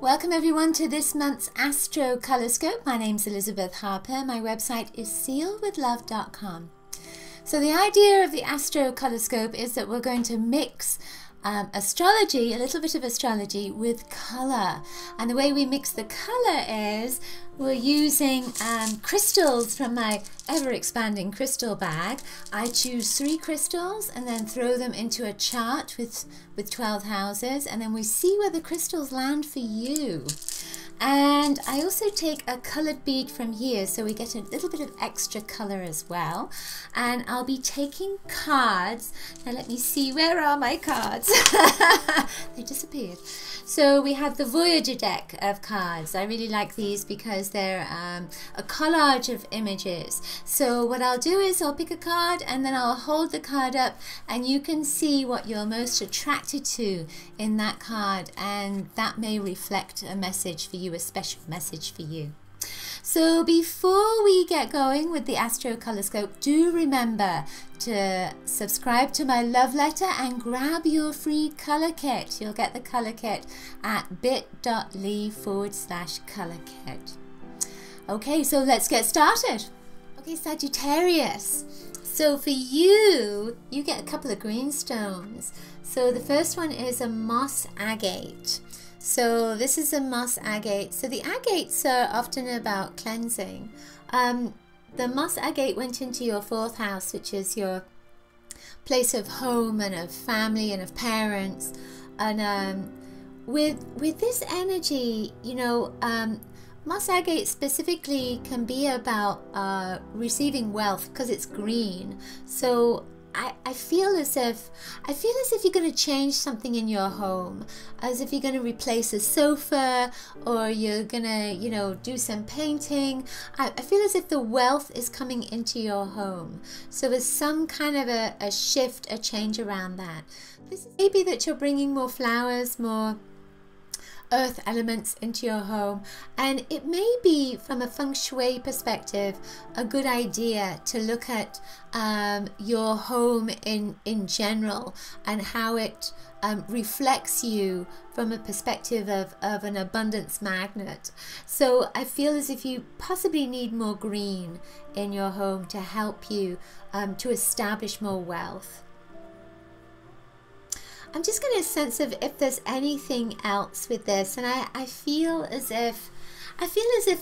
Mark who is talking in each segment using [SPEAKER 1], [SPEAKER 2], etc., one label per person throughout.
[SPEAKER 1] Welcome everyone to this month's Astrocolorscope. My name's Elizabeth Harper. My website is sealwithlove.com. So the idea of the Astrocolorscope is that we're going to mix astrology, a little bit of astrology, with color. And the way we mix the color is we're using crystals from my ever-expanding crystal bag. I choose 3 crystals and then throw them into a chart with 12 houses, and then we see where the crystals land for you. And I also take a colored bead from here, so we get a little bit of extra color as well. And I'll be taking cards. Now let me see, where are my cards? They disappeared. So we have the Voyager deck of cards. I really like these because they're a collage of images. So what I'll do is I'll pick a card and then I'll hold the card up, and you can see what you're most attracted to in that card, and that may reflect a message for you, a special message for you. So before we get going with the Astrocolorscope, do remember to subscribe to my love letter and grab your free color kit. You'll get the color kit at bit.ly/color kit. Okay, so let's get started. Okay, Sagittarius. So for you, you get a couple of green stones. So the first one is a moss agate. So this is a moss agate. So the agates are often about cleansing. The moss agate went into your 4th house, which is your place of home and of family and of parents. And with this energy, you know, moss agate specifically can be about receiving wealth because it's green. So I feel as if you're going to change something in your home, as if you're going to replace a sofa, or you're going to, you know, do some painting. I feel as if the wealth is coming into your home. So there's some kind of a shift, a change around that. This is maybe that you're bringing more flowers, more earth elements into your home, and it may be, from a feng shui perspective, a good idea to look at your home in general and how it reflects you from a perspective of an abundance magnet. So I feel as if you possibly need more green in your home to help you to establish more wealth. I'm just going to sense if there's anything else with this, and I feel as if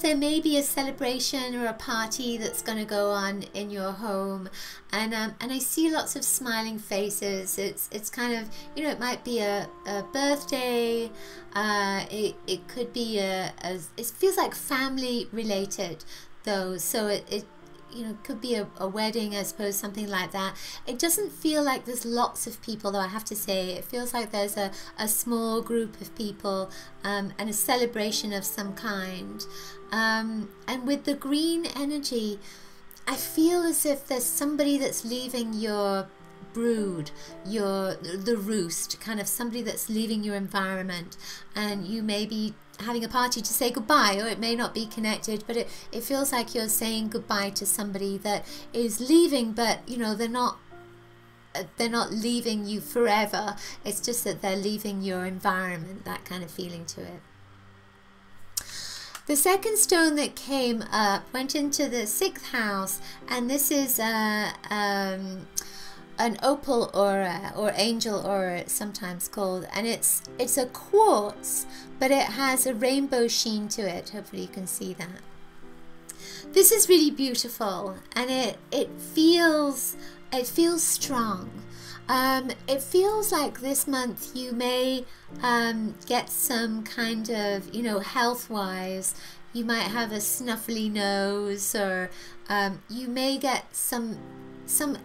[SPEAKER 1] there may be a celebration or a party that's going to go on in your home, and I see lots of smiling faces. It's kind of, you know, it might be a birthday. It could be it feels like family related though. So it you know, could be a wedding, I suppose, something like that. It doesn't feel like there's lots of people, though, I have to say. It feels like there's a small group of people and a celebration of some kind. And with the green energy, I feel as if there's somebody that's leaving your brood, the roost, kind of somebody that's leaving your environment, and you may be having a party to say goodbye, or it may not be connected, but it feels like you're saying goodbye to somebody that is leaving, but you know, they're not leaving you forever. It's just that they're leaving your environment, that kind of feeling to it. The second stone that came up went into the 6th house, and this is an opal aura, or angel aura it's sometimes called, and it's a quartz, but it has a rainbow sheen to it. Hopefully you can see that. This is really beautiful, and it feels strong. It feels like this month you may get some kind of, you know, health-wise, you might have a snuffly nose, or you may get some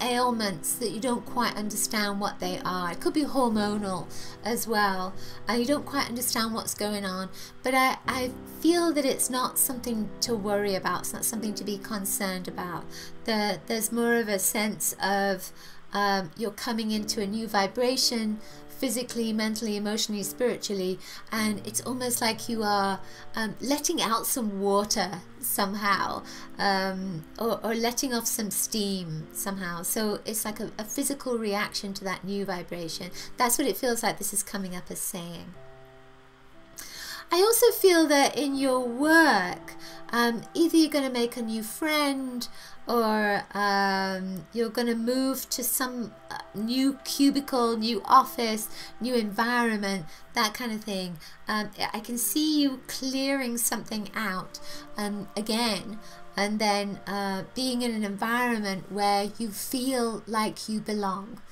[SPEAKER 1] ailments that you don't quite understand what they are. It could be hormonal as well. You don't quite understand what's going on, but I feel that it's not something to worry about. It's not something to be concerned about. There's more of a sense of you're coming into a new vibration, physically, mentally, emotionally, spiritually, and it's almost like you are letting out some water somehow, or letting off some steam somehow. So it's like a physical reaction to that new vibration. That's what it feels like this is coming up as saying. I also feel that in your work, either you're going to make a new friend, or you're going to move to some new cubicle, new office, new environment, that kind of thing. I can see you clearing something out again, and then being in an environment where you feel like you belong.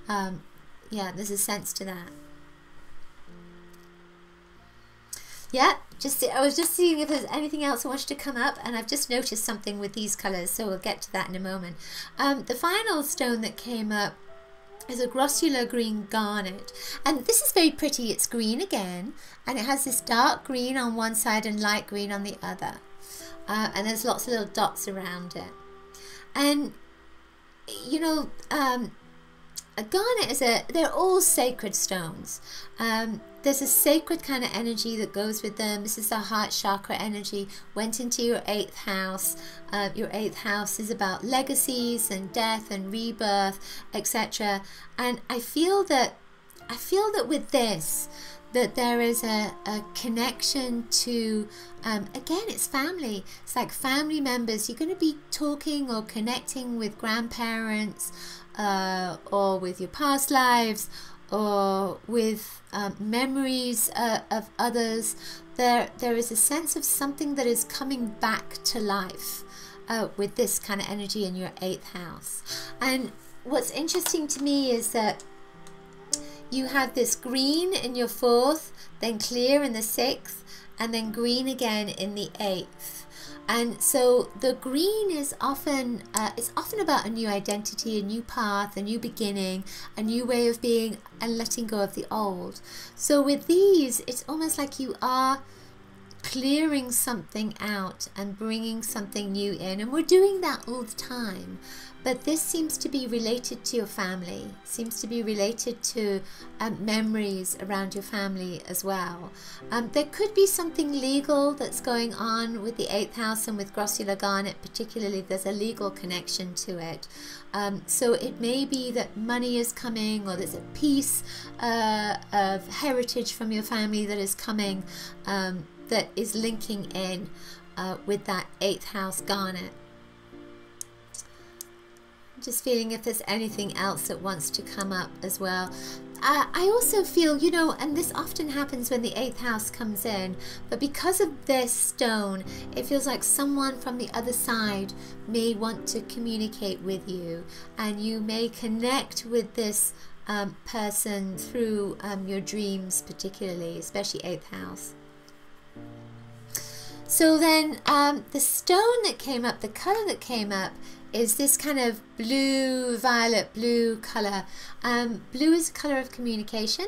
[SPEAKER 1] Yeah, there's a sense to that. Yeah, I was just seeing if there's anything else I wanted to come up, and I've just noticed something with these colours, so we'll get to that in a moment. The final stone that came up is a grossular green garnet, and this is very pretty. It's green again, and it has this dark green on one side and light green on the other, and there's lots of little dots around it. And you know, a garnet they're all sacred stones. There's a sacred kind of energy that goes with them. This is the heart chakra energy, went into your 8th house. Your 8th house is about legacies and death and rebirth, etc. And I feel that with this, that there is a connection to, again, it's family. It's like family members. You're going to be talking or connecting with grandparents, or with your past lives, or with memories of others. There is a sense of something that is coming back to life with this kind of energy in your 8th house. And what's interesting to me is that you have this green in your 4th, then clear in the 6th, and then green again in the 8th. And so the green is often it's often about a new identity, a new path, a new beginning, a new way of being, and letting go of the old. So with these, it's almost like you are clearing something out and bringing something new in, and we're doing that all the time. But this seems to be related to your family, seems to be related to memories around your family as well. There could be something legal that's going on with the 8th house and with grossular garnet particularly. There's a legal connection to it. So it may be that money is coming, or there's a piece of heritage from your family that is coming, that is linking in with that 8th house garnet. Just feeling if there's anything else that wants to come up as well. I also feel, you know, and this often happens when the 8th house comes in, but because of this stone, it feels like someone from the other side may want to communicate with you, and you may connect with this person through your dreams particularly, especially 8th house. So then the stone that came up, the color that came up, is this kind of blue, violet blue color. Blue is a color of communication.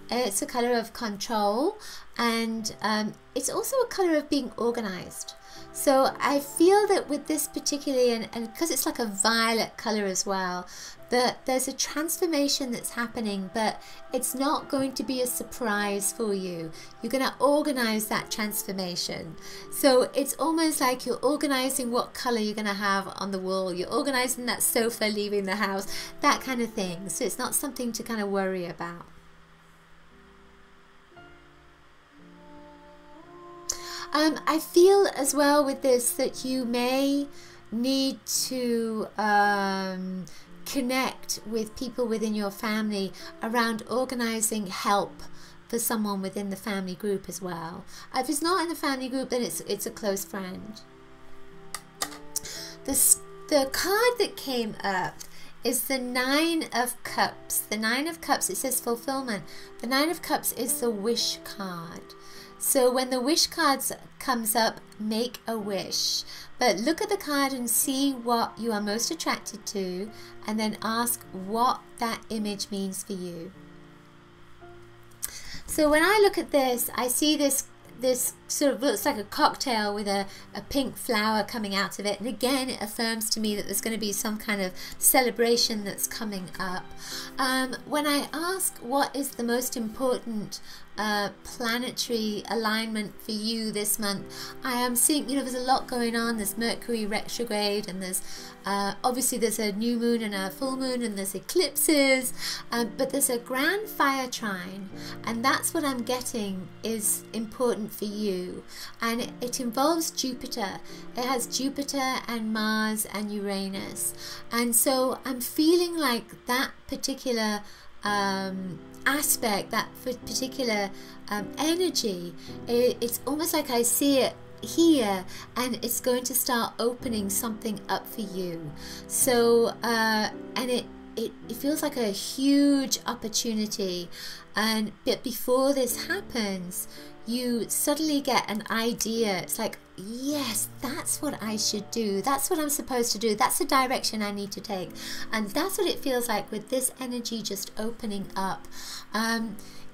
[SPEAKER 1] It's a color of control, and it's also a color of being organized. So I feel that with this particularly, and because it's like a violet color as well, that there's a transformation that's happening, but it's not going to be a surprise for you. You're going to organize that transformation. So it's almost like you're organizing what color you're going to have on the wall. You're organizing that sofa leaving the house, that kind of thing. So it's not something to kind of worry about. I feel as well with this that you may need to connect with people within your family around organizing help for someone within the family group as well. If it's not in the family group, then it's a close friend. The card that came up is the 9 of Cups. The 9 of Cups, it says fulfillment. The 9 of Cups is the wish card. So when the wish card comes up, make a wish. But look at the card and see what you are most attracted to, and then ask what that image means for you. So when I look at this, I see this sort of looks like a cocktail with a pink flower coming out of it, and again it affirms to me that there's going to be some kind of celebration that's coming up. When I ask what is the most important planetary alignment for you this month. I am seeing, you know, there's a lot going on. There's Mercury retrograde, and there's obviously there's a new moon and a full moon, and there's eclipses, but there's a grand fire trine, and that's what I'm getting is important for you. And it involves Jupiter. It has Jupiter and Mars and Uranus, and so I'm feeling like that particular aspect, that particular energy, it's almost like I see it here, and it's going to start opening something up for you. So and it feels like a huge opportunity, but before this happens, you suddenly get an idea. It's like, yes, that's what I should do. That's what I'm supposed to do. That's the direction I need to take. And that's what it feels like with this energy just opening up.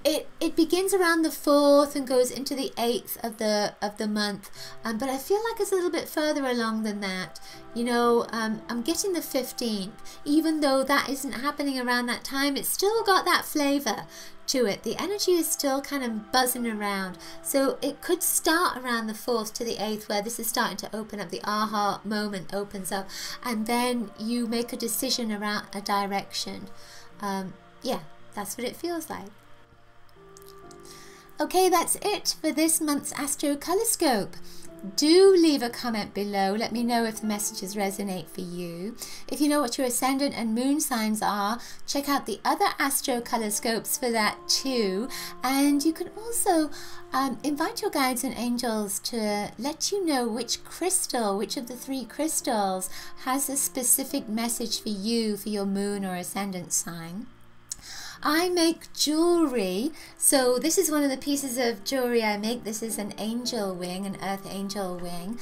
[SPEAKER 1] It begins around the 4th and goes into the 8th of the month, but I feel like it's a little bit further along than that. You know, I'm getting the 15th, even though that isn't happening around that time. It's still got that flavor to it. The energy is still kind of buzzing around, so it could start around the 4th to the 8th, where this is starting to open up. The aha moment opens up, and then you make a decision around a direction. Yeah, that's what it feels like. Okay, that's it for this month's Astrocolorscope. Do leave a comment below. Let me know if the messages resonate for you. If you know what your ascendant and moon signs are, check out the other Astrocolorscopes for that too. And you can also invite your guides and angels to let you know which crystal, which of the 3 crystals has a specific message for you, for your moon or ascendant sign. I make jewelry, so this is one of the pieces of jewelry I make. This is an angel wing, an earth angel wing.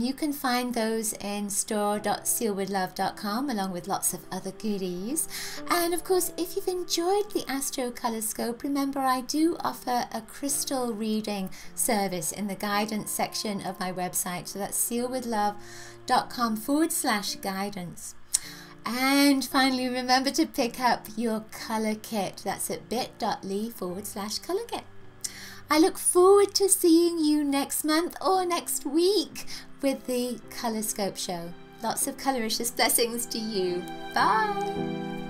[SPEAKER 1] You can find those in store.sealwithlove.com, along with lots of other goodies. And of course, if you've enjoyed the Astrocolorscope, remember I do offer a crystal reading service in the guidance section of my website. So that's sealwithlove.com/guidance. And finally, remember to pick up your color kit. That's at bit.ly/color kit. I look forward to seeing you next month or next week with the Colorscope show. Lots of coloricious blessings to you. Bye.